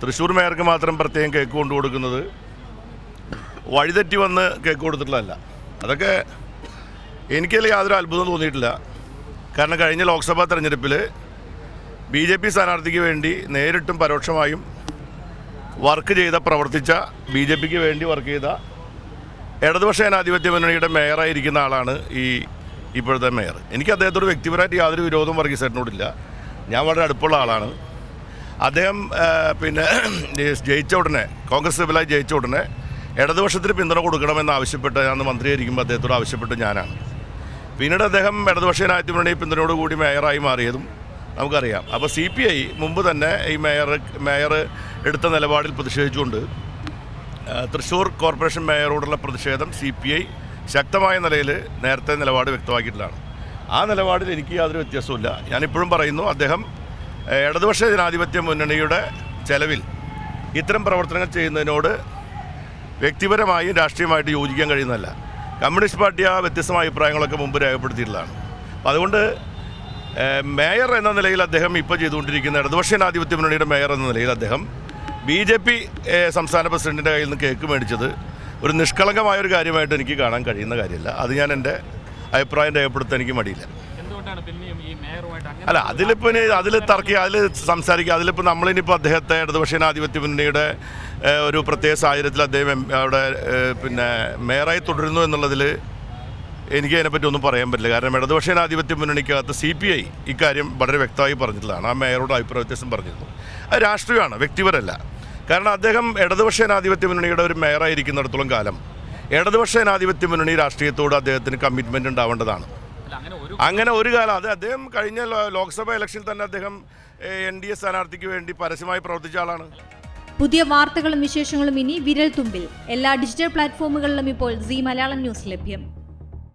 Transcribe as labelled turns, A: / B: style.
A: തൃശ്ശൂർ മേയർക്ക് മാത്രം പ്രത്യേകം കേക്ക് കൊണ്ടു കൊടുക്കുന്നത് വഴിതെറ്റി വന്ന് കേക്ക് കൊടുത്തിട്ടുള്ളതല്ല. അതൊക്കെ എനിക്കതിൽ യാതൊരു അത്ഭുതം തോന്നിയിട്ടില്ല. കാരണം കഴിഞ്ഞ ലോക്സഭാ തെരഞ്ഞെടുപ്പിൽ BJP സ്ഥാനാർത്ഥിക്ക് വേണ്ടി നേരിട്ടും പരോക്ഷമായും പ്രവർത്തിച്ച BJPക്ക് വേണ്ടി വർക്ക് ചെയ്ത ഇടതുപക്ഷ ജനാധിപത്യ മുന്നണിയുടെ മേയറായിരിക്കുന്ന ആളാണ് ഇപ്പോഴത്തെ മേയർ. എനിക്ക് അദ്ദേഹത്തോട് വ്യക്തിപരമായിട്ട് യാതൊരു വിരോധവും വർഗീസേട്ടനോടില്ല. ഞാൻ വളരെ അടുപ്പുള്ള ആളാണ്. അദ്ദേഹം ജയിച്ച ഉടനെ, കോൺഗ്രസ് സിബിലായി ജയിച്ച ഉടനെ ഇടതുപക്ഷത്തിന് പിന്തുണ കൊടുക്കണമെന്ന് ആവശ്യപ്പെട്ട് ഞാൻ മന്ത്രിയായിരിക്കുമ്പോൾ അദ്ദേഹത്തോട് ആവശ്യപ്പെട്ട് ഞാനാണ്. പിന്നീട് അദ്ദേഹം ഇടതുപക്ഷ ജനാധിപത്യ മുന്നണി പിന്തുണയോടുകൂടി മേയറായി മാറിയതും നമുക്കറിയാം. അപ്പോൾ CPI മുമ്പ് തന്നെ ഈ മേയർ എടുത്ത നിലപാടിൽ പ്രതിഷേധിച്ചുകൊണ്ട് തൃശ്ശൂർ കോർപ്പറേഷൻ മേയറോടുള്ള പ്രതിഷേധം CPI ശക്തമായ നിലയിൽ നേരത്തെ നിലപാട് വ്യക്തമാക്കിയിട്ടുള്ളതാണ്. ആ നിലപാടിൽ എനിക്ക് യാതൊരു വ്യത്യാസവുമില്ല. ഞാനിപ്പോഴും പറയുന്നു, അദ്ദേഹം ഇടതുപക്ഷ ജനാധിപത്യ മുന്നണിയുടെ ചെലവിൽ ഇത്തരം പ്രവർത്തനങ്ങൾ ചെയ്യുന്നതിനോട് വ്യക്തിപരമായും രാഷ്ട്രീയമായിട്ട് യോജിക്കാൻ കഴിയുന്നതല്ല. കമ്മ്യൂണിസ്റ്റ് പാർട്ടി ആ വ്യത്യസ്തമായ അഭിപ്രായങ്ങളൊക്കെ മുമ്പ് രേഖപ്പെടുത്തിയിട്ടുള്ളതാണ്. അപ്പോൾ അതുകൊണ്ട് മേയർ എന്ന നിലയിൽ അദ്ദേഹം ഇപ്പോൾ ചെയ്തുകൊണ്ടിരിക്കുന്ന ഇടതുപക്ഷ ജനാധിപത്യ മുന്നണിയുടെ മേയർ എന്ന നിലയിൽ അദ്ദേഹം BJP സംസ്ഥാന പ്രസിഡന്റിൻ്റെ കയ്യിൽ നിന്ന് കേക്ക് മേടിച്ചത് ഒരു നിഷ്കളങ്കമായൊരു കാര്യമായിട്ട് എനിക്ക് കാണാൻ കഴിയുന്ന കാര്യമില്ല. അത് ഞാൻ എൻ്റെ അഭിപ്രായം രേഖപ്പെടുത്താൻ എനിക്ക് മടിയില്ല. അല്ല, അതിൽ സംസാരിക്കുക. അതിലിപ്പോൾ നമ്മളിനിപ്പോൾ അദ്ദേഹത്തെ ഇടതുപക്ഷ ജനാധിപത്യ മുന്നണിയുടെ ഒരു പ്രത്യേക സാഹചര്യത്തിൽ അദ്ദേഹം അവിടെ മേയറായി തുടരുന്നു എന്നുള്ളതിൽ എനിക്ക് അതിനെപ്പറ്റി ഒന്നും പറയാൻ പറ്റില്ല. കാരണം ഇടതുപക്ഷ ജനാധിപത്യ മുന്നണിക്കകത്ത് CPI ഇക്കാര്യം വളരെ വ്യക്തമായി പറഞ്ഞിട്ടുള്ളതാണ്. ആ മേയറോട് അഭിപ്രായ വ്യത്യാസം പറഞ്ഞിരുന്നു. അത് രാഷ്ട്രീയമാണ്, വ്യക്തിപരമല്ല. കാരണം അദ്ദേഹം ഇടതുപക്ഷ ജനാധിപത്യ മുന്നണിയുടെ ഒരു മേയറായിരിക്കുന്നിടത്തോളം കാലം ഇടതുപക്ഷ ജനാധിപത്യ മുന്നണി രാഷ്ട്രീയത്തോട് അദ്ദേഹത്തിന് കമ്മിറ്റ്മെൻറ്റ് ഉണ്ടാവേണ്ടതാണ്. അങ്ങനെ ഒരു കാലം അദ്ദേഹം കഴിഞ്ഞ ലോക്സഭാ ഇലക്ഷനിൽ തന്നെ അദ്ദേഹം NDA സ്ഥാനാർത്ഥിക്ക് വേണ്ടി പരസ്യമായി പ്രവർത്തിച്ച ആളാണ്.
B: പുതിയ വാർത്തകളും വിശേഷങ്ങളും ഇനി വിരൽ തുമ്പിൽ. എല്ലാ ഡിജിറ്റൽ പ്ലാറ്റ്ഫോമുകളിലും ഇപ്പോൾ Zee മലയാളം ന്യൂസ് ലഭ്യം.